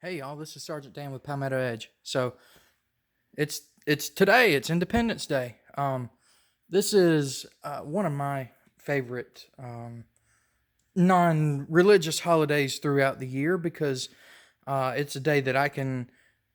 Hey y'all, this is Sergeant Dan with Palmetto Edge. So it's today. It's Independence Day. This is one of my favorite non-religious holidays throughout the year because it's a day that I can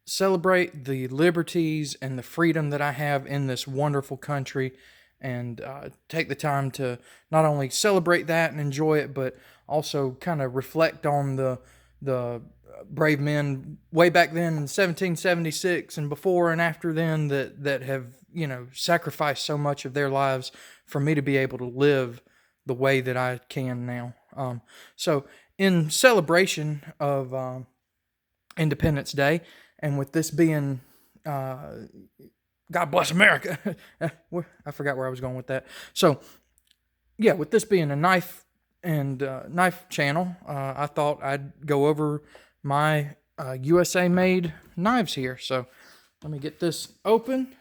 celebrate the liberties and the freedom that I have in this wonderful country, and take the time to not only celebrate that and enjoy it, but also kind of reflect on the brave men way back then in 1776 and before and after then that have sacrificed so much of their lives for me to be able to live the way that I can now. So in celebration of Independence Day, and with this being God bless America. I forgot where I was going with that. So yeah, with this being a knife channel, I thought I'd go over my USA made knives here. So let me get this open.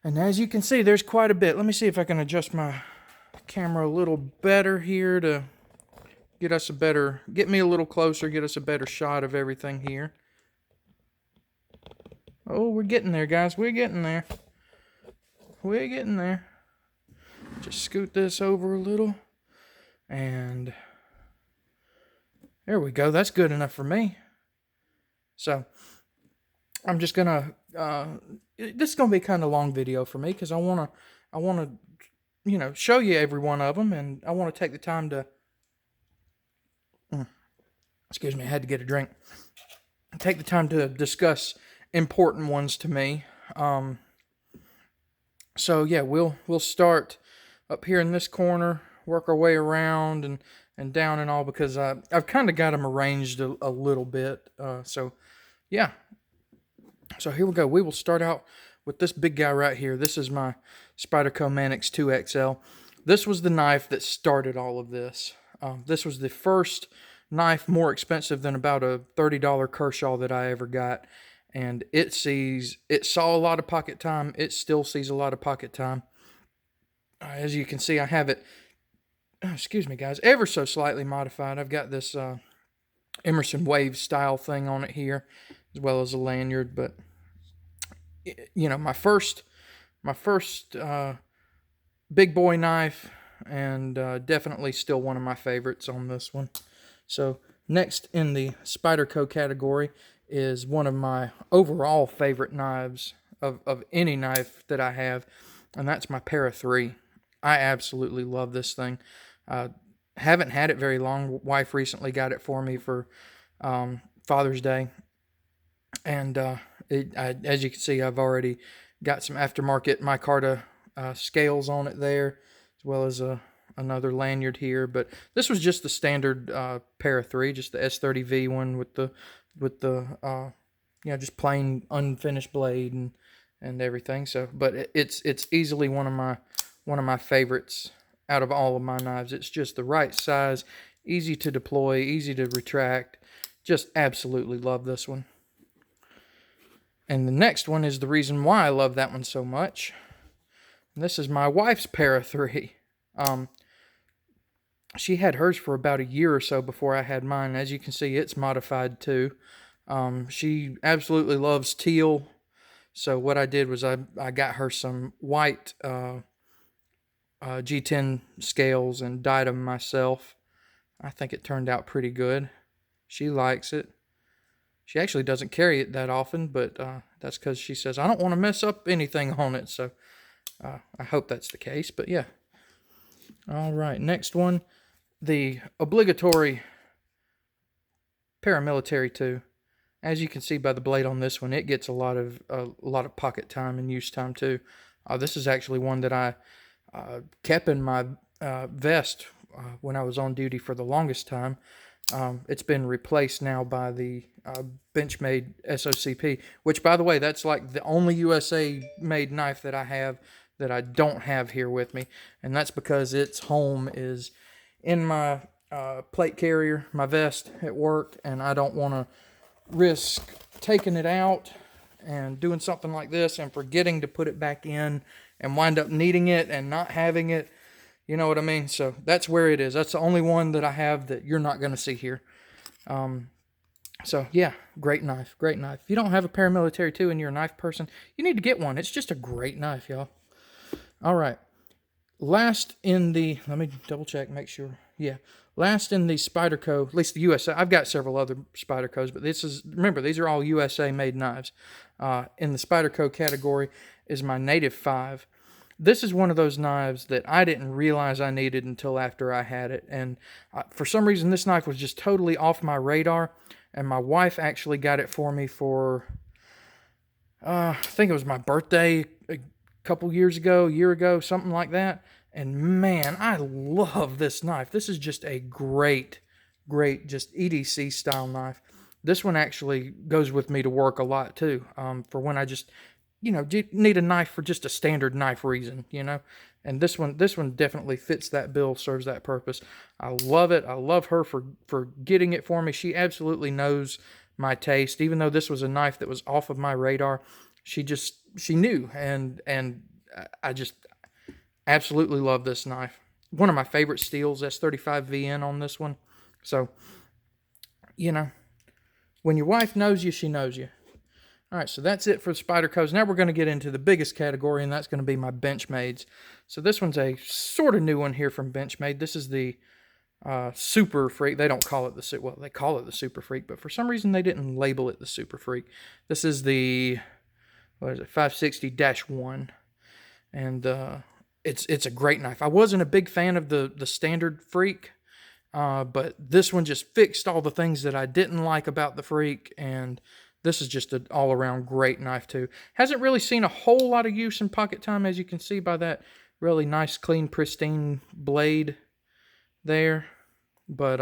And as you can see, there's quite a bit. Let me see if I can adjust my camera a little better here to get me a little closer, get us a better shot of everything here. Oh, we're getting there, guys. We're getting there. We're getting there. Just scoot this over a little. And there we go. That's good enough for me. So I'm just gonna. This is gonna be kind of long video for me because I wanna, show you every one of them, and I want to take the time to. Excuse me, I had to get a drink. Take the time to discuss important ones to me. So yeah, we'll start up here in this corner, work our way around and down and all, because I've kind of got them arranged a little bit. So yeah, so here we go. We will start out with this big guy right here. This is my Spyderco Manix 2XL. This was the knife that started all of this. This was the first knife more expensive than about a $30 Kershaw that I ever got. And it saw a lot of pocket time. It still sees a lot of pocket time. As you can see, I have it, excuse me guys, ever so slightly modified. I've got this Emerson Wave style thing on it here, as well as a lanyard. But my first big boy knife, and definitely still one of my favorites on this one. So next in the Spyderco category is one of my overall favorite knives of any knife that I have, and that's my Para 3. I absolutely love this thing. Haven't had it very long. Wife recently got it for me for Father's Day, and as you can see, I've already got some aftermarket micarta scales on it there, as well as another lanyard here. But this was just the standard Para 3, just the S30V one with the just plain unfinished blade and everything. So, but it's easily one of my favorites out of all of my knives. It's just the right size, easy to deploy, easy to retract. Just absolutely love this one. And the next one is the reason why I love that one so much. And this is my wife's Para 3. She had hers for about a year or so before I had mine. As you can see, it's modified too. She absolutely loves teal. So what I did was I got her some white G10 scales and dyed them myself. I think it turned out pretty good. She likes it. She actually doesn't carry it that often, but that's because she says, I don't want to mess up anything on it. So I hope that's the case, but yeah. All right, next one. The obligatory Paramilitary 2. As you can see by the blade on this one, it gets a lot of pocket time and use time too. This is actually one that I kept in my vest when I was on duty for the longest time. It's been replaced now by the Benchmade SOCP, which, by the way, that's like the only USA-made knife that I have that I don't have here with me, and that's because its home is in my plate carrier, my vest at work, and I don't want to risk taking it out and doing something like this and forgetting to put it back in and wind up needing it and not having it. You know what I mean? So that's where it is. That's the only one that I have that you're not going to see here. So yeah, great knife, great knife. If you don't have a paramilitary too and you're a knife person, you need to get one. It's just a great knife, y'all. All right. Last in the, let me double check, make sure. Yeah. Last in the Spyderco, at least the USA. I've got several other Spydercos, but this is, remember, these are all USA made knives. In the Spyderco category is my Native 5. This is one of those knives that I didn't realize I needed until after I had it. And for some reason, this knife was just totally off my radar. And my wife actually got it for me for, I think it was my birthday a couple years ago, a year ago, something like that. And man, I love this knife. This is just a great, great, just EDC style knife. This one actually goes with me to work a lot too, for when I just, need a knife for just a standard knife reason, And this one definitely fits that bill, serves that purpose. I love it. I love her for getting it for me. She absolutely knows my taste. Even though this was a knife that was off of my radar, she knew, and I just absolutely love this knife. One of my favorite steels, S35VN on this one. So, when your wife knows you, she knows you. All right, so that's it for Spydercos. Now we're going to get into the biggest category, and that's going to be my Benchmades. So this one's a sort of new one here from Benchmade. This is the Super Freak. They don't call it they call it the Super Freak, but for some reason they didn't label it the Super Freak. This is the, 560-1, and it's a great knife. I wasn't a big fan of the standard Freak, but this one just fixed all the things that I didn't like about the Freak, and this is just an all-around great knife, too. Hasn't really seen a whole lot of use in pocket time, as you can see by that really nice, clean, pristine blade there. But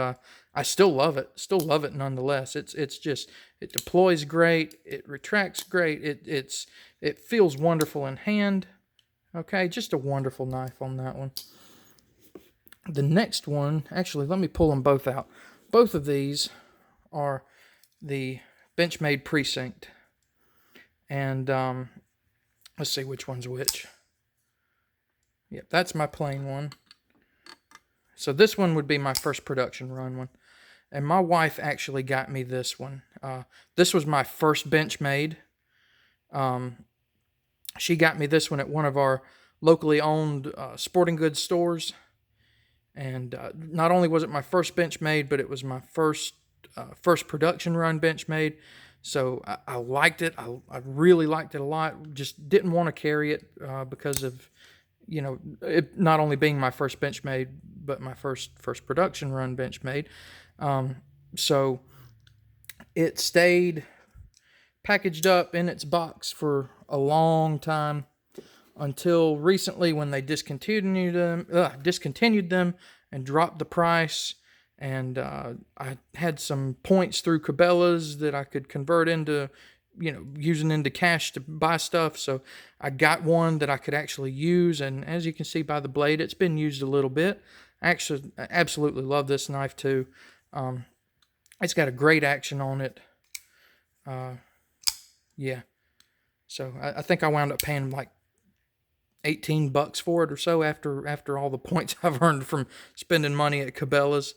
I still love it. Still love it nonetheless. It's just, it deploys great. It retracts great. It feels wonderful in hand. Okay, just a wonderful knife on that one. The next one, actually, let me pull them both out. Both of these are the Benchmade Precinct. And let's see which one's which. Yep, that's my plain one. So this one would be my first production run one. And my wife actually got me this one. This was my first Benchmade. She got me this one at one of our locally owned sporting goods stores. And not only was it my first Benchmade, but it was my first production run Benchmade. So I liked it. I really liked it a lot. Just didn't want to carry it because of, it not only being my first Benchmade, but my first production run Benchmade. So it stayed packaged up in its box for a long time until recently when they discontinued them and dropped the price. And I had some points through Cabela's that I could convert into, using into cash to buy stuff. So I got one that I could actually use. And as you can see by the blade, it's been used a little bit. I absolutely love this knife too. It's got a great action on it. Yeah. So I think I wound up paying like $18 for it or so after all the points I've earned from spending money at Cabela's.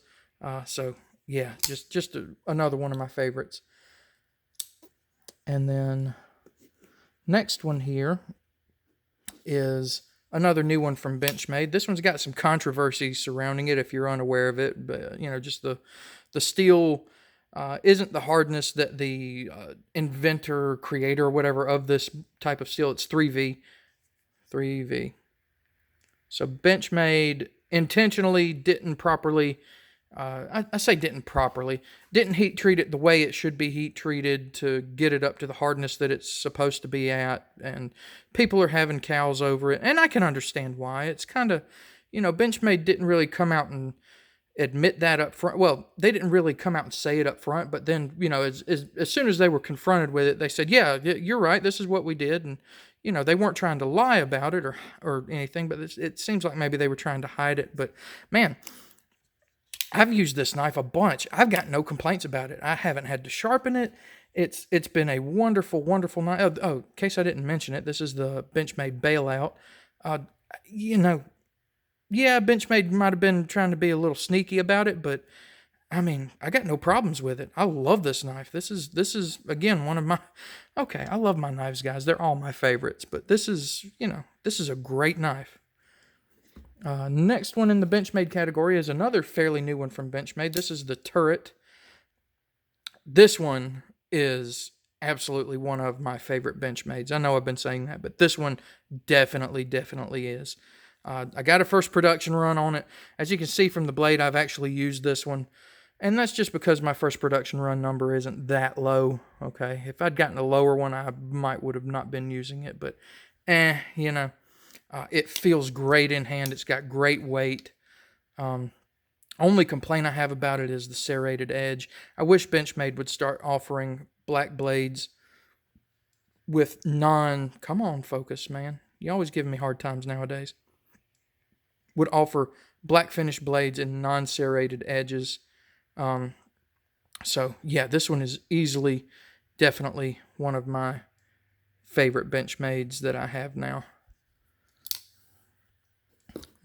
So yeah, just another one of my favorites. And then next one here is another new one from Benchmade. This one's got some controversy surrounding it if you're unaware of it, but just the steel isn't the hardness that the inventor, creator, or whatever of this type of steel. It's 3V. So Benchmade intentionally didn't properly, I say didn't heat treat it the way it should be heat treated to get it up to the hardness that it's supposed to be at. And people are having cows over it. And I can understand why. It's kind of, Benchmade didn't really come out and admit that up front. Well, they didn't really come out and say it up front, but then, as soon as they were confronted with it, they said, yeah, you're right. This is what we did. And, they weren't trying to lie about it or anything, but it seems like maybe they were trying to hide it. But man, I've used this knife a bunch. I've got no complaints about it. I haven't had to sharpen it. It's been a wonderful, wonderful knife. Oh, in case I didn't mention it, this is the Benchmade Bailout. Yeah, Benchmade might have been trying to be a little sneaky about it, but I mean, I got no problems with it. I love this knife. This is again one of my okay, I love my knives, guys. They're all my favorites, but this is, this is a great knife. Next one in the Benchmade category is another fairly new one from Benchmade. This is the Turret. This one is absolutely one of my favorite Benchmades. I know I've been saying that, but this one definitely is. I got a first production run on it. As you can see from the blade, I've actually used this one. And that's just because my first production run number isn't that low, okay? If I'd gotten a lower one, I would have not been using it. But, it feels great in hand. It's got great weight. Only complaint I have about it is the serrated edge. I wish Benchmade would start offering black blades with come on, focus, man. You always give me hard times nowadays. Would offer black finish blades and non-serrated edges. So yeah, this one is definitely one of my favorite Benchmades that I have now.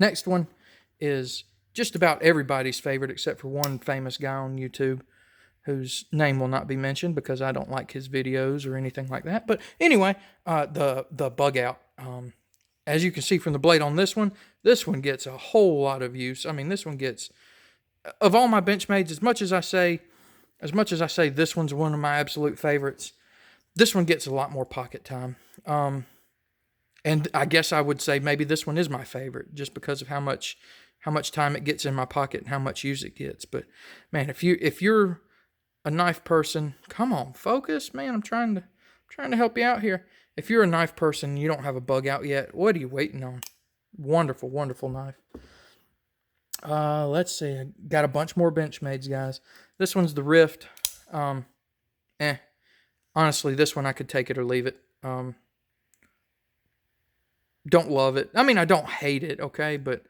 Next one is just about everybody's favorite except for one famous guy on YouTube whose name will not be mentioned because I don't like his videos or anything like that. But anyway, the Bug Out. As you can see from the blade on this one gets a whole lot of use. I mean, this one gets, of all my Benchmades, as much as I say this one's one of my absolute favorites, this one gets a lot more pocket time. And I guess I would say maybe this one is my favorite just because of how much time it gets in my pocket and how much use it gets. But man, if you're a knife person, come on, focus, man. I'm trying to help you out here. If you're a knife person and you don't have a Bug Out yet, what are you waiting on? Wonderful knife. Let's see. I got a bunch more Benchmades, guys. This one's the Rift. Honestly, this one I could take it or leave it. Don't love it. I mean, I don't hate it, okay, but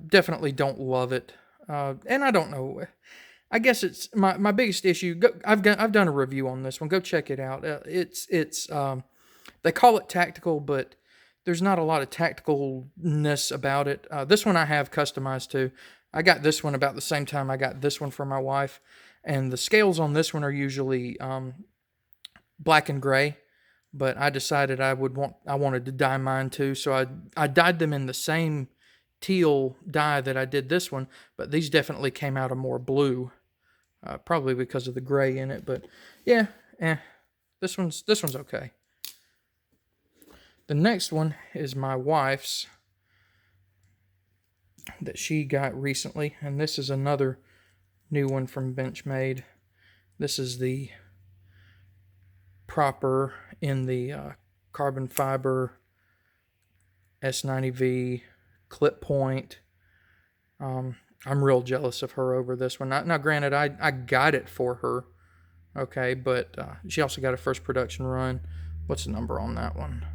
definitely don't love it. And I don't know. I guess it's my biggest issue. I've done a review on this one. Go check it out. It's they call it tactical, but there's not a lot of tacticalness about it. This one I have customized too. I got this one about the same time I got this one for my wife, and the scales on this one are usually black and gray, but I decided I wanted to dye mine too, so I dyed them in the same teal dye that I did this one, but these definitely came out a more blue, probably because of the gray in it. But yeah, this one's okay. The next one is my wife's that she got recently, and this is another new one from Benchmade. This is the Proper in the carbon fiber S90V clip point. I'm real jealous of her over this one. Now granted, I got it for her, okay, but she also got a first production run. What's the number on that one?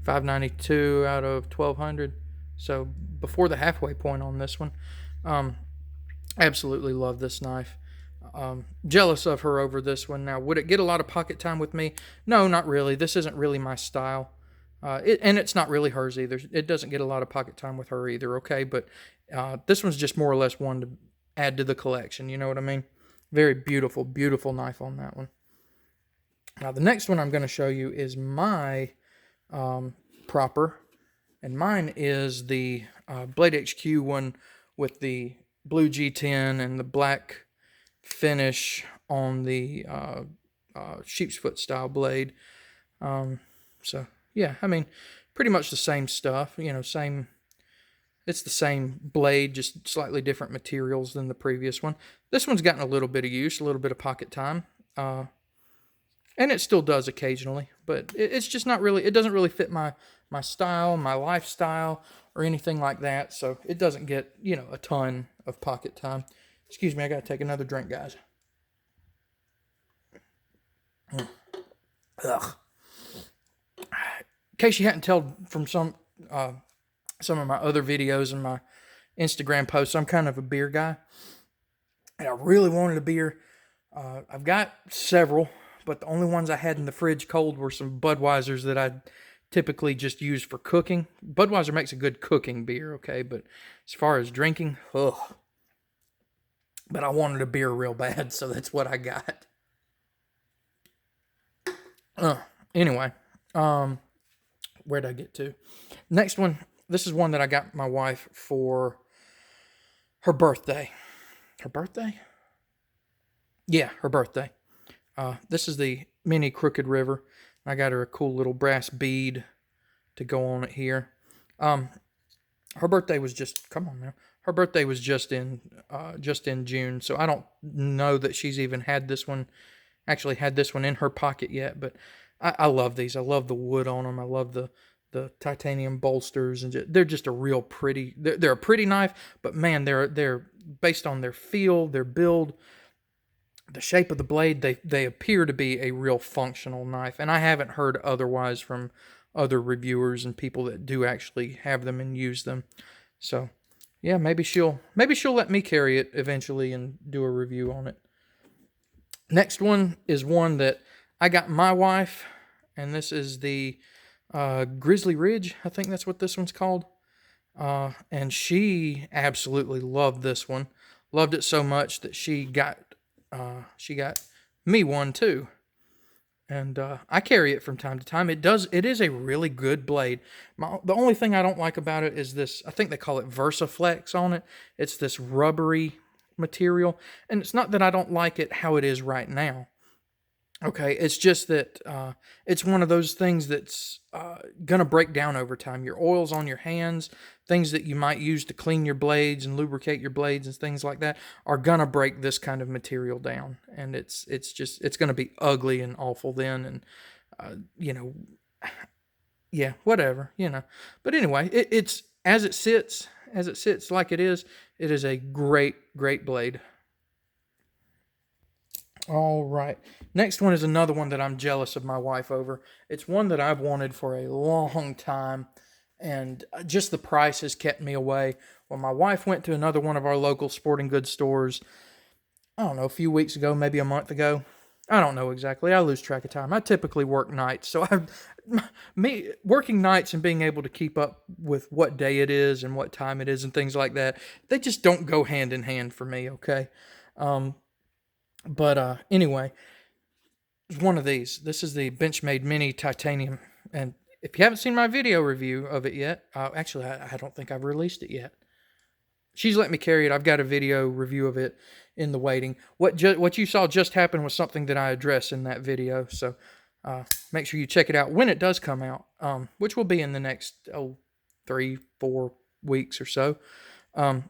592 out of 1200. So before the halfway point on this one. Absolutely love this knife. Jealous of her over this one. Now, would it get a lot of pocket time with me? No, not really. This isn't really my style. And it's not really hers either. It doesn't get a lot of pocket time with her either, okay? But this one's just more or less one to add to the collection, you know what I mean? Very beautiful knife on that one. Now, the next one I'm going to show you is my Proper, and mine is the Blade HQ one with the blue G10 and the black finish on the sheep's foot style blade. So yeah, I mean, pretty much the same stuff, it's the same blade, just slightly different materials than the previous one. This one's gotten a little bit of use, a little bit of pocket time, and it still does occasionally, but it's just not really, it doesn't really fit my style, my lifestyle, or anything like that, so it doesn't get, a ton of pocket time. Excuse me, I gotta take another drink, guys. Ugh. In case you hadn't told from some of my other videos and my Instagram posts, I'm kind of a beer guy, and I really wanted a beer. I've got several, but the only ones I had in the fridge cold were some Budweisers that I typically just use for cooking. Budweiser makes a good cooking beer, okay, but as far as drinking, ugh. but I wanted a beer real bad, so that's what I got. Uh, anyway, um, where did I get to? Next one. This is one that I got my wife for her birthday. Her birthday? Yeah, her birthday. This is the mini Crooked River. I got her a cool little brass bead to go on it here. Her birthday was just, come on now. Her birthday was just in June, so I don't know that she's even had this one, actually had this one in her pocket yet. But I love these. I love the wood on them. I love the titanium bolsters, and they're just a real pretty. They're a pretty knife, but man, they're based on their feel, their build, the shape of the blade. They appear to be a real functional knife, and I haven't heard otherwise from other reviewers and people that do actually have them and use them. So yeah, maybe she'll let me carry it eventually and do a review on it. Next one is one that I got my wife, and this is the Grizzly Ridge. I think that's what this one's called. And she absolutely loved this one. Loved it so much that she got me one too. And I carry it from time to time. It is a really good blade. The only thing I don't like about it is this, I think they call it VersaFlex on it. It's this rubbery material. And it's not that I don't like it how it is right now. Okay, it's just that it's one of those things that's going to break down over time. Your oils on your hands, things that you might use to clean your blades and lubricate your blades and things like that are going to break this kind of material down. And it's going to be ugly and awful then. And, yeah, whatever, But anyway, it's as it sits like it is a great, great blade. All right. Next one is another one that I'm jealous of my wife over. It's one that I've wanted for a long time, and just the price has kept me away. When my wife went to another one of our local sporting goods stores, I don't know, a few weeks ago, maybe a month ago. I don't know exactly. I lose track of time. I typically work nights, so me working nights and being able to keep up with what day it is and what time it is and things like that, they just don't go hand in hand for me, okay? But anyway, it's one of these. This is the Benchmade Mini Titanium. And if you haven't seen my video review of it yet, actually, I don't think I've released it yet. She's let me carry it. I've got a video review of it in the waiting. What you saw just happen was something that I addressed in that video. So make sure you check it out when it does come out, which will be in the next 3-4 weeks or so. I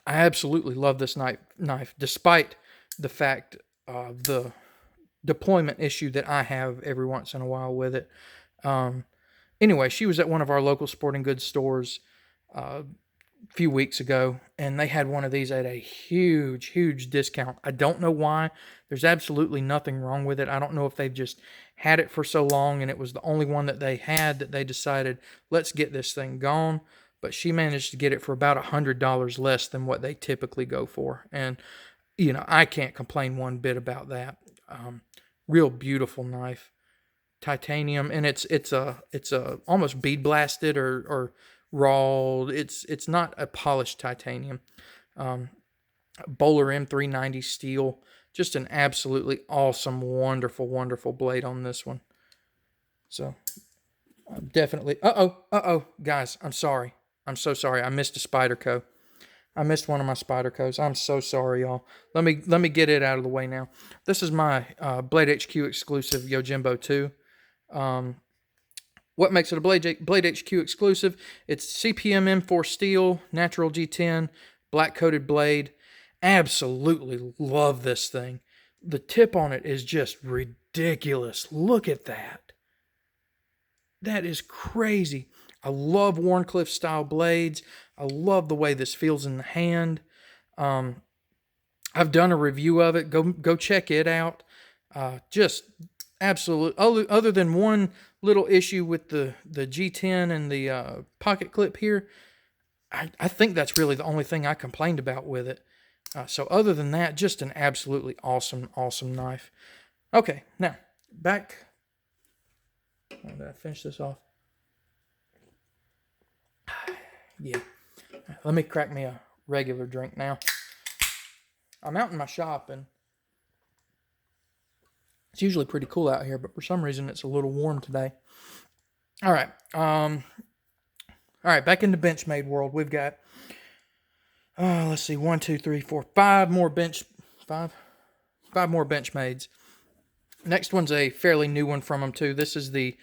absolutely love this knife, despite the fact the deployment issue that I have every once in a while with it. Anyway, she was at one of our local sporting goods stores a few weeks ago, and they had one of these at a huge, huge discount. I don't know why. There's absolutely nothing wrong with it. I don't know if they've just had it for so long and it was the only one that they had that they decided, let's get this thing gone. But she managed to get it for about $100 less than what they typically go for. And, I can't complain one bit about that. Real beautiful knife, titanium, and it's a almost bead blasted or raw. It's not a polished titanium. Bowler M390 steel, just an absolutely awesome, wonderful, wonderful blade on this one. So definitely. Guys, I'm sorry. I'm so sorry. I missed a Spyderco. I missed one of my Spydercos. I'm so sorry, y'all. Let me get it out of the way now. This is my Blade HQ exclusive Yojimbo 2. What makes it a Blade HQ exclusive? It's CPM M4 steel, natural G10, black coated blade. Absolutely love this thing. The tip on it is just ridiculous. Look at that. That is crazy. I love Wharncliffe style blades. I love the way this feels in the hand. I've done a review of it. Go check it out. Just absolute. Other than one little issue with the G10 and the pocket clip here, I think that's really the only thing I complained about with it. So other than that, just an absolutely awesome, awesome knife. Okay, now back. Did I finish this off? Yeah. Let me crack me a regular drink now. I'm out in my shop, and it's usually pretty cool out here, but for some reason it's a little warm today. All right. All right, back in the Benchmade world, we've got, let's see, 1, 2, 3, 4, 5 more five more Benchmades. Next one's a fairly new one from them too. This is the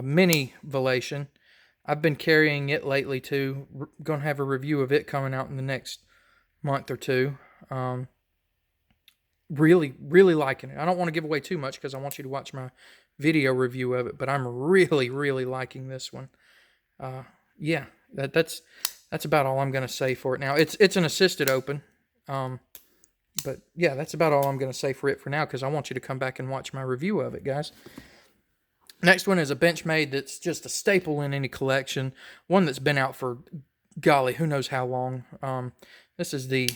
Mini Velation. I've been carrying it lately too. Going to have a review of it coming out in the next month or two. Really, really liking it. I don't want to give away too much because I want you to watch my video review of it, but I'm really, really liking this one. Yeah, that's about all I'm going to say for it now. It's an assisted open, but yeah, that's about all I'm going to say for it for now because I want you to come back and watch my review of it, guys. Next one is a Benchmade that's just a staple in any collection. One that's been out for, golly, who knows how long. This is the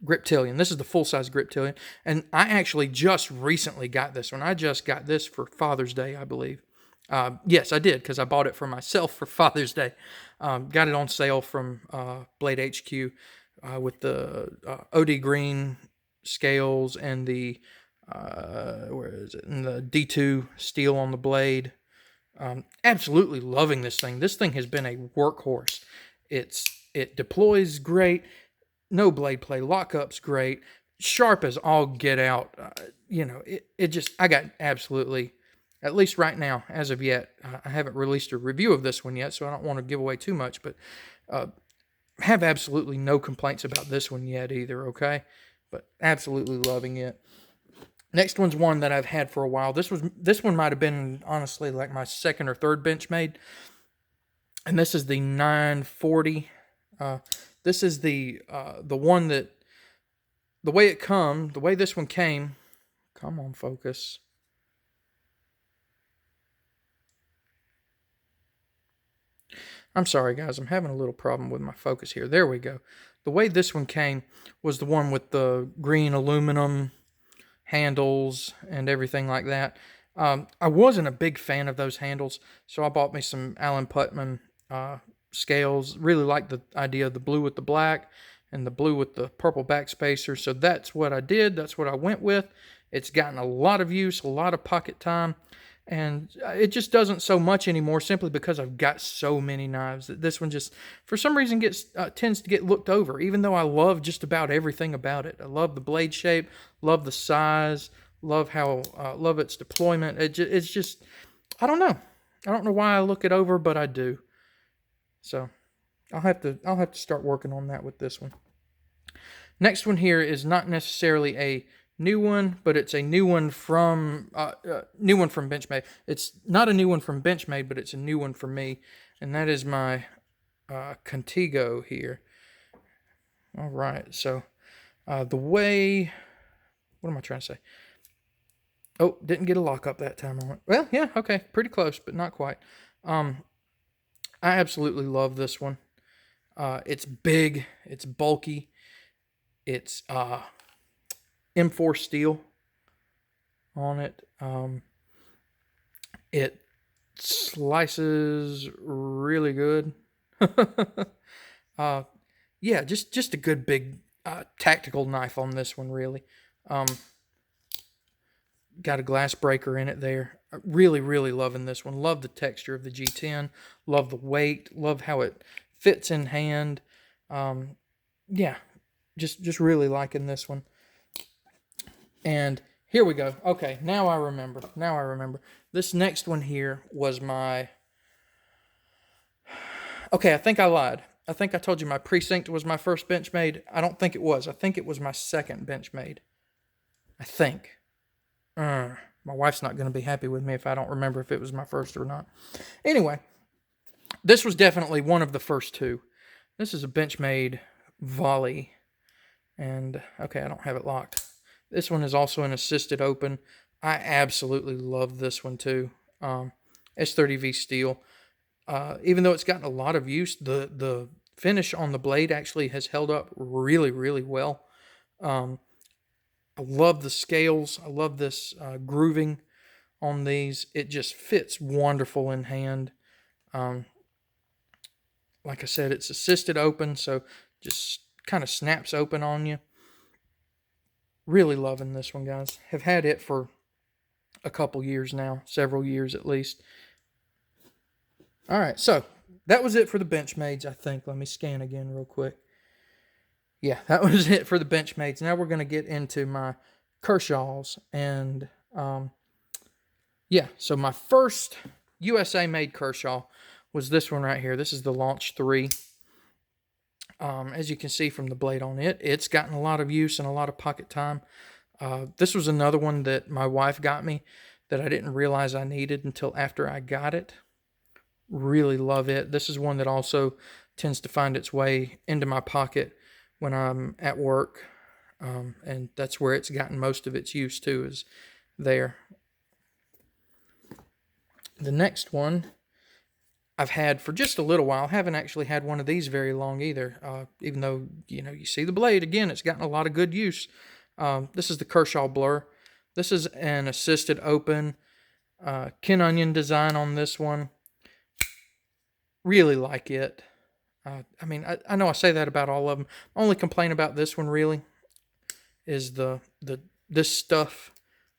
Griptilian. This is the full-size Griptilian. And I actually just recently got this one. I just got this for Father's Day, I believe. Yes, I did, because I bought it for myself for Father's Day. Got it on sale from Blade HQ with the OD green scales and the where is it? And the D2 steel on the blade. Absolutely loving this thing. This thing has been a workhorse. It deploys great. No blade play. Lockup's great. Sharp as all get out. I got absolutely, at least right now, as of yet, I haven't released a review of this one yet, so I don't want to give away too much, but have absolutely no complaints about this one yet either, okay? But absolutely loving it. Next one's one that I've had for a while. This one might have been, honestly, like my second or third Benchmade. And this is the 940. This is the one that, the way this one came, come on, focus. I'm sorry, guys. I'm having a little problem with my focus here. There we go. The way this one came was the one with the green aluminum handles and everything like that. I wasn't a big fan of those handles, so I bought me some Alan Putman scales. Really liked the idea of the blue with the black and the blue with the purple backspacer, so that's what I did. That's what I went with. It's gotten a lot of use, a lot of pocket time, and it just doesn't so much anymore simply because I've got so many knives that this one just, for some reason, tends to get looked over, even though I love just about everything about it. I love the blade shape, love the size, love its deployment. It's just, I don't know. I don't know why I look it over, but I do. So I'll have to start working on that with this one. Next one here is not necessarily a new one, but it's a new one from Benchmade. It's not a new one from Benchmade, but it's a new one for me, and that is my Contigo here. All right, so what am I trying to say? Oh, didn't get a lockup that time on it. Well, yeah, okay, pretty close, but not quite. I absolutely love this one. It's big, it's bulky, it's M4 steel on it. It slices really good. Yeah, just a good big tactical knife on this one, really. Got a glass breaker in it there. Really, really loving this one. Love the texture of the G10. Love the weight. Love how it fits in hand. Yeah, just really liking this one. And here we go. Okay, now I remember. This next one here was my... Okay, I think I lied. I think I told you my Precinct was my first Benchmade. I don't think it was. I think it was my second Benchmade. I think. My wife's not going to be happy with me if I don't remember if it was my first or not. Anyway, this was definitely one of the first two. This is a Benchmade Volley. And, okay, I don't have it locked. This one is also an assisted open. I absolutely love this one too. S30V steel. Even though it's gotten a lot of use, the finish on the blade actually has held up really, really well. I love the scales. I love this grooving on these. It just fits wonderful in hand. Like I said, it's assisted open, so just kind of snaps open on you. Really loving this one, guys. Have had it for a couple years now, several years at least. All right, so that was it for the Benchmades, I think. Let me scan again real quick. Yeah, that was it for the Benchmades. Now we're going to get into my Kershaws. And yeah, so my first USA-made Kershaw was this one right here. This is the Launch 3. As you can see from the blade on it, it's gotten a lot of use and a lot of pocket time. This was another one that my wife got me that I didn't realize I needed until after I got it. Really love it. This is one that also tends to find its way into my pocket when I'm at work. And that's where it's gotten most of its use too, is there. The next one I've had for just a little while. Haven't actually had one of these very long either. Even though, you see the blade, again, it's gotten a lot of good use. This is the Kershaw Blur. This is an assisted open. Ken Onion design on this one. Really like it. I mean, I know I say that about all of them. Only complaint about this one really is this stuff.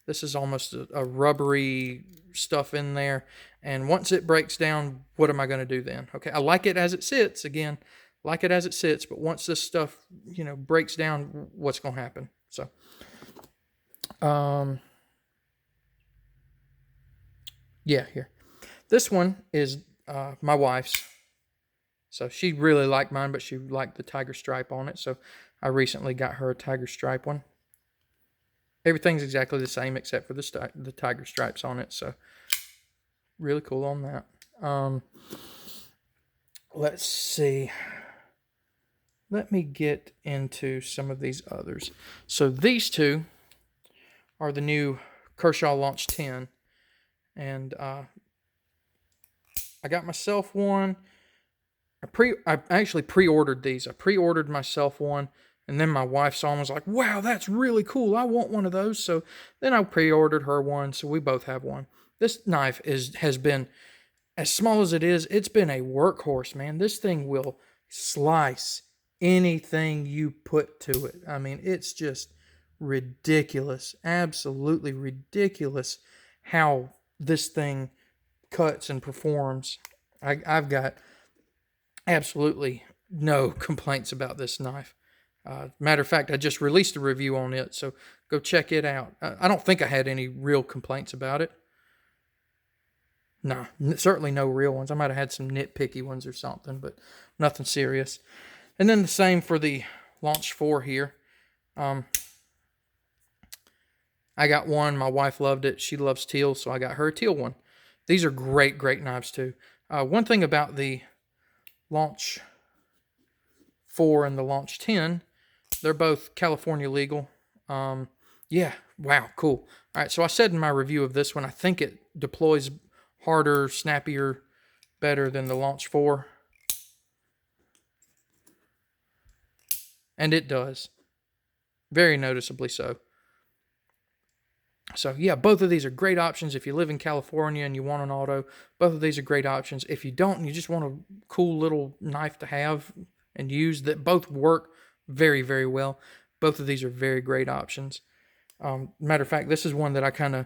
This is almost a rubbery stuff in there. And once it breaks down, what am I going to do then? Okay, I like it as it sits. Again, like it as it sits. But once this stuff, breaks down, what's going to happen? So, yeah, here. This one is my wife's. So she really liked mine, but she liked the tiger stripe on it. So I recently got her a tiger stripe one. Everything's exactly the same except for the tiger stripes on it. So really cool on that. Let's see. Let me get into some of these others. So these two are the new Kershaw Launch 10. And I got myself one. I actually pre-ordered these. I pre-ordered myself one, and then my wife saw them and was like, wow, that's really cool. I want one of those. So then I pre-ordered her one, so we both have one. This knife has been, as small as it is, it's been a workhorse, man. This thing will slice anything you put to it. I mean, it's just ridiculous, absolutely ridiculous how this thing cuts and performs. I've got absolutely no complaints about this knife. Matter of fact, I just released a review on it, so go check it out. I don't think I had any real complaints about it. No, certainly no real ones. I might have had some nitpicky ones or something, but nothing serious. And then the same for the Launch 4 here. I got one. My wife loved it. She loves teal, so I got her a teal one. These are great, great knives too. One thing about the Launch 4 and the Launch 10, they're both California legal. Yeah, wow, cool. All right, so I said in my review of this one, I think it deploys harder, snappier, better than the Launch 4. And it does. Very noticeably so. So, yeah, both of these are great options if you live in California and you want an auto. Both of these are great options. If you don't and you just want a cool little knife to have and use, that both work very, very well. Both of these are very great options. Matter of fact, this is one that I kind of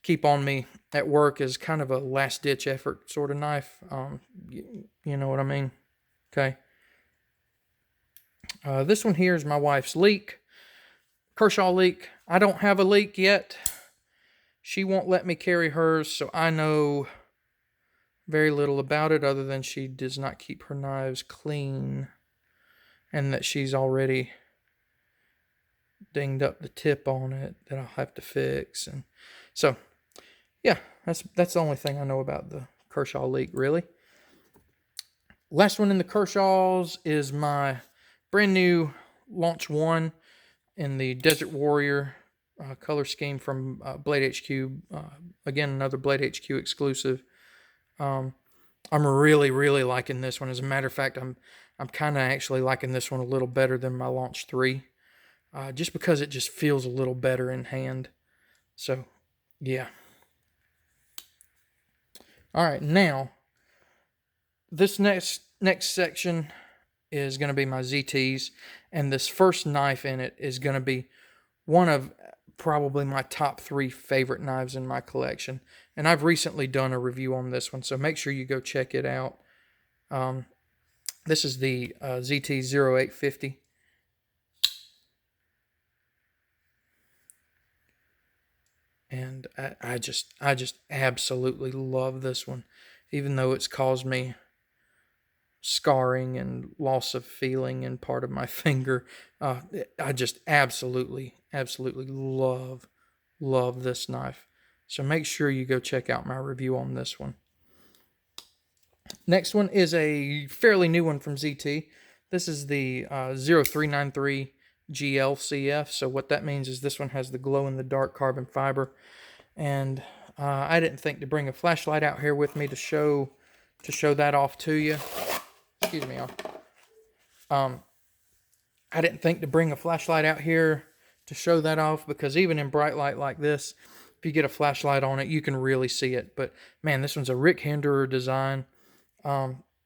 keep on me at work as kind of a last-ditch effort sort of knife. You know what I mean? Okay. This one here is my wife's Leek. Kershaw Leek. I don't have a Leek yet. She won't let me carry hers, so I know very little about it other than she does not keep her knives clean and that she's already dinged up the tip on it that I'll have to fix. And so, yeah, that's the only thing I know about the Kershaw Leek, really. Last one in the Kershaws is my brand new Launch 1 in the Desert Warrior color scheme from Blade HQ. Again, another Blade HQ exclusive. I'm really, really liking this one. As a matter of fact, I'm kind of actually liking this one a little better than my Launch 3. Just because it just feels a little better in hand. So, yeah. All right, now, this next section is going to be my ZTs, and this first knife in it is going to be one of probably my top 3 favorite knives in my collection. And I've recently done a review on this one, so make sure you go check it out. This is the ZT-0850. And I just absolutely love this one, even though it's caused me scarring and loss of feeling in part of my finger. I just absolutely love this knife. So make sure you go check out my review on this one. Next one is a fairly new one from ZT. This is the 0393 GLCF. So what that means is this one has the glow-in-the-dark carbon fiber. And I didn't think to bring a flashlight out here with me to show that off to you. Excuse me, y'all. I didn't think to bring a flashlight out here to show that off, because even in bright light like this, if you get a flashlight on it, you can really see it. But man, this one's a Rick Hinderer design.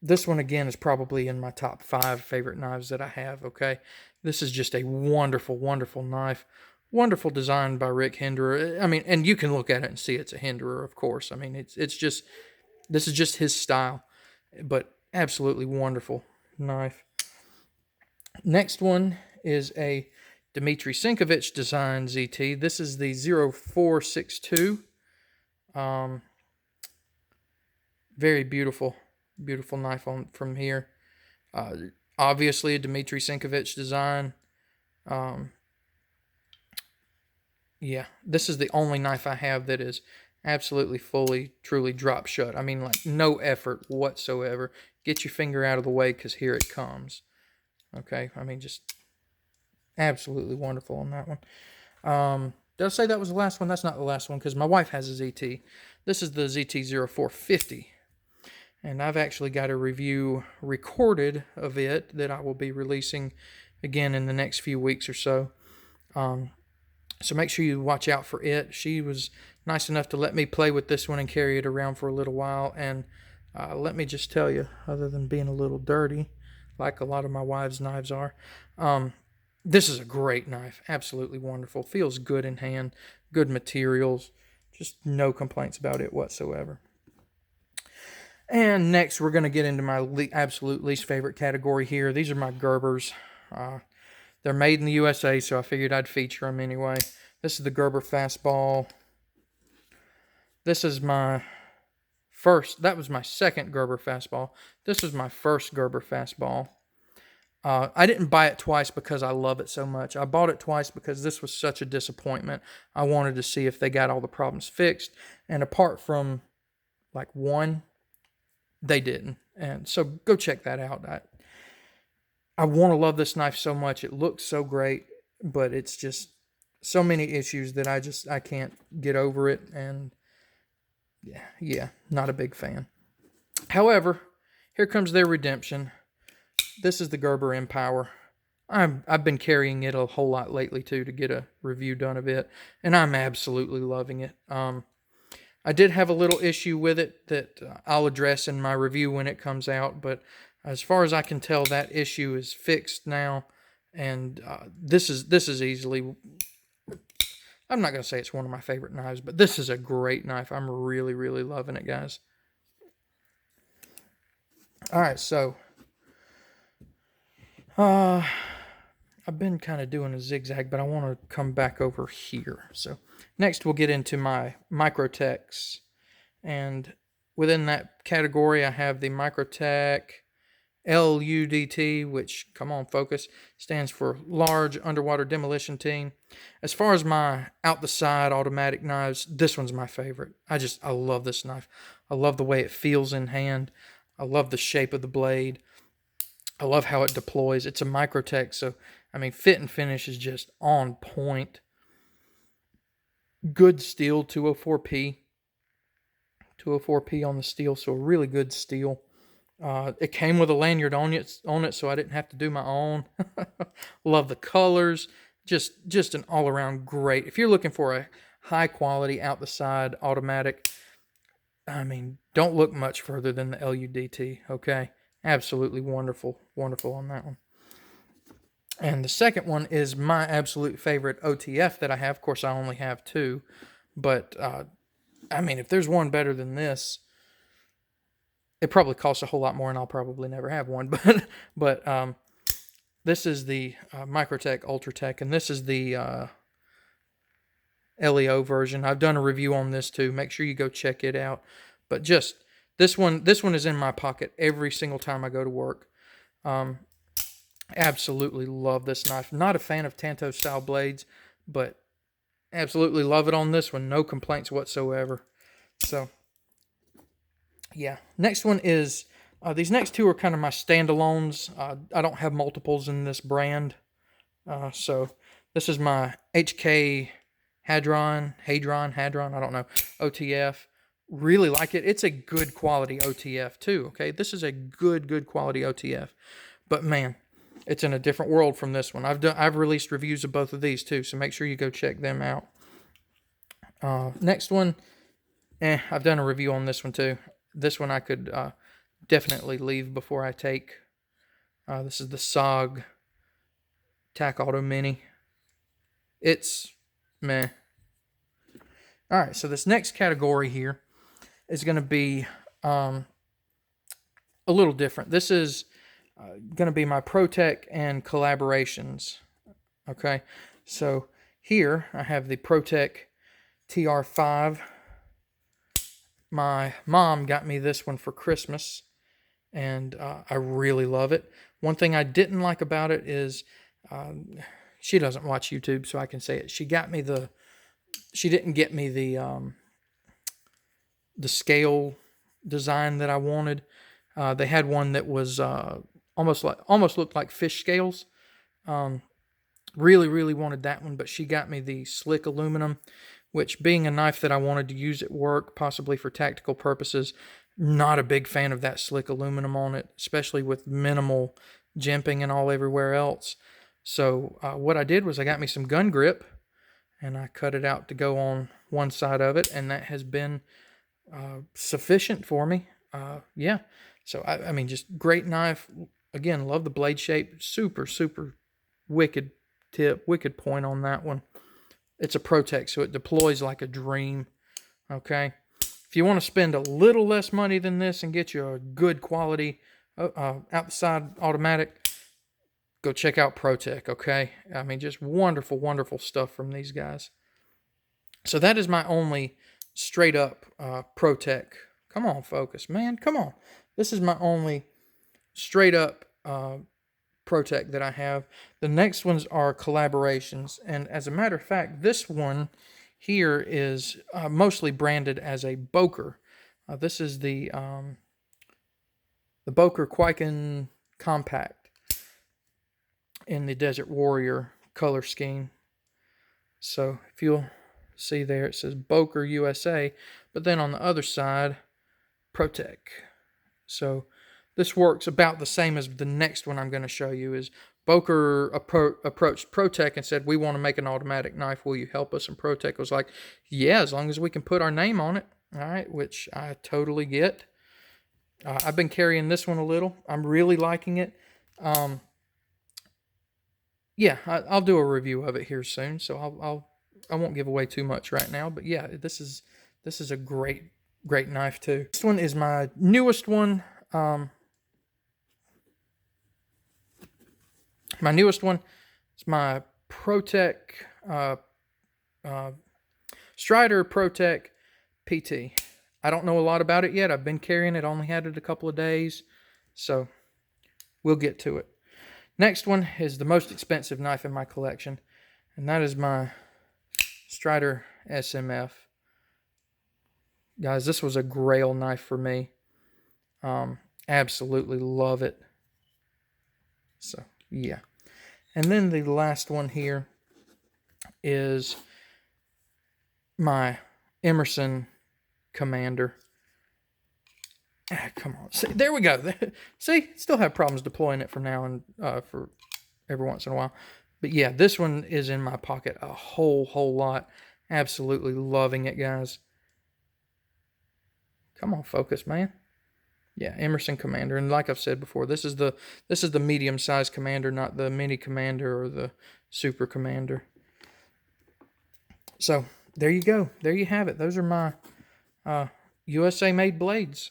This one again is probably in my top 5 favorite knives that I have. Okay, this is just a wonderful knife. Wonderful design by Rick Hinderer. I mean, and you can look at it and see it's a Hinderer, of course. I mean, it's just, this is just his style, but absolutely wonderful knife. Next one is a Dmitry Sinkovich design ZT. This is the 0462. Very beautiful knife from here. Obviously a Dmitry Sinkovich design. Yeah, this is the only knife I have that is absolutely truly drop shut. I mean, like, no effort whatsoever. Get your finger out of the way, because here it comes. Okay, I mean, just absolutely wonderful on that one. Did I say that was the last one? That's not the last one, because my wife has a ZT. This is the ZT-0450. And I've actually got a review recorded of it that I will be releasing again in the next few weeks or so. So make sure you watch out for it. She was nice enough to let me play with this one and carry it around for a little while. And let me just tell you, other than being a little dirty, like a lot of my wife's knives are, this is a great knife. Absolutely wonderful. Feels good in hand. Good materials. Just no complaints about it whatsoever. And next, we're going to get into my absolute least favorite category here. These are my Gerbers. They're made in the USA, so I figured I'd feature them anyway. This is the Gerber Fastball. This is my that was my second Gerber Fastball. This was my first Gerber Fastball. I didn't buy it twice because I love it so much. I bought it twice because this was such a disappointment. I wanted to see if they got all the problems fixed. And apart from like one, they didn't. And so go check that out. I want to love this knife so much. It looks so great, but it's just so many issues that I can't get over it. And yeah, not a big fan. However, here comes their redemption. This is the Gerber Empower. I've been carrying it a whole lot lately too, to get a review done of it, and I'm absolutely loving it. I did have a little issue with it that I'll address in my review when it comes out, but as far as I can tell, that issue is fixed now, and this is easily, I'm not going to say it's one of my favorite knives, but this is a great knife. I'm really loving it, guys. All right, so I've been kind of doing a zigzag, but I want to come back over here. So next we'll get into my Microtechs, and within that category I have the Microtech LUDT, which, come on, focus, stands for Large Underwater Demolition Team. As far as my out-the-side automatic knives, this one's my favorite. I love this knife. I love the way it feels in hand. I love the shape of the blade. I love how it deploys. It's a Microtech, so, I mean, fit and finish is just on point. Good steel, 204P. 204P on the steel, so a really good steel. It came with a lanyard on it, so I didn't have to do my own. Love the colors. Just an all-around great. If you're looking for a high-quality, out-the-side automatic, I mean, don't look much further than the LUDT, okay? Absolutely wonderful on that one. And the second one is my absolute favorite OTF that I have. Of course, I only have two, but I mean, if there's one better than this, it probably costs a whole lot more, and I'll probably never have one. But this is the Microtech Ultratech, and this is the LEO version. I've done a review on this too. Make sure you go check it out. But just this one is in my pocket every single time I go to work. Absolutely love this knife. Not a fan of Tanto style blades, but absolutely love it on this one. No complaints whatsoever. So yeah, next one is these next two are kind of my standalones. I don't have multiples in this brand. So this is my HK Hadron, I don't know, OTF. Really like it. It's a good quality OTF too, okay? This is a good quality OTF. But man, it's in a different world from this one. I've released reviews of both of these too, so make sure you go check them out. Next one, I've done a review on this one too. This one I could definitely leave before I take. This is the SOG Tac Auto Mini. It's meh. All right, so this next category here is going to be a little different. This is going to be my ProTech and collaborations. Okay, so here I have the ProTech TR5. My mom got me this one for Christmas, and I really love it. One thing I didn't like about it is she doesn't watch YouTube, so I can say it. She didn't get me the scale design that I wanted. They had one that was almost looked like fish scales. Really wanted that one, but she got me the slick aluminum, which, being a knife that I wanted to use at work, possibly for tactical purposes, not a big fan of that slick aluminum on it, especially with minimal jimping and all everywhere else. So what I did was I got me some gun grip, and I cut it out to go on one side of it, and that has been sufficient for me. Yeah, so I mean, just great knife. Again, love the blade shape. Super wicked tip, wicked point on that one. It's a ProTech, so it deploys like a dream. Okay, if you want to spend a little less money than this and get you a good quality outside automatic, go check out ProTech. Okay, I mean, just wonderful stuff from these guys. So that is my only straight up ProTech. Come on, focus, man. Come on. This is my only straight up ProTech that I have. The next ones are collaborations. And as a matter of fact, this one here is mostly branded as a Boker. This is the Boker Kwaiken Compact in the Desert Warrior color scheme. So if you'll see there, it says Boker USA, but then on the other side, ProTech. So this works about the same as the next one I'm going to show you. Is Boker approached ProTech and said, we want to make an automatic knife. Will you help us? And ProTech was like, yeah, as long as we can put our name on it. All right, which I totally get. I've been carrying this one a little. I'm really liking it. Yeah, I'll do a review of it here soon, so I won't give away too much right now. But yeah, this is a great knife too. This one is my newest one. My newest one is my ProTech Strider ProTech PT. I don't know a lot about it yet. I've been carrying it, only had it a couple of days, so we'll get to it. Next one is the most expensive knife in my collection, and that is my Strider SMF. Guys, this was a grail knife for me. Absolutely love it. So, yeah. And then the last one here is my Emerson Commander. Come on. See, there we go. See, still have problems deploying it from now and for every once in a while. But yeah, this one is in my pocket a whole lot. Absolutely loving it, guys. Come on, focus, man. Yeah, Emerson Commander, and like I've said before, this is the medium-sized Commander, not the Mini Commander or the Super Commander. So there you go. There you have it. Those are my USA-made blades.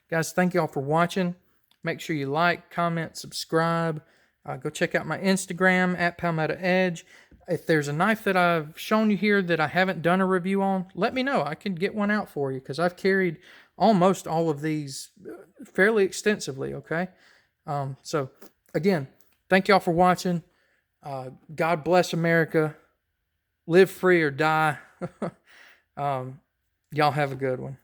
Guys, thank y'all for watching. Make sure you like, comment, subscribe. Go check out my Instagram at Palmetto Edge. If there's a knife that I've shown you here that I haven't done a review on, let me know. I can get one out for you because I've carried almost all of these fairly extensively, okay? So, again, thank y'all for watching. God bless America. Live free or die. Y'all have a good one.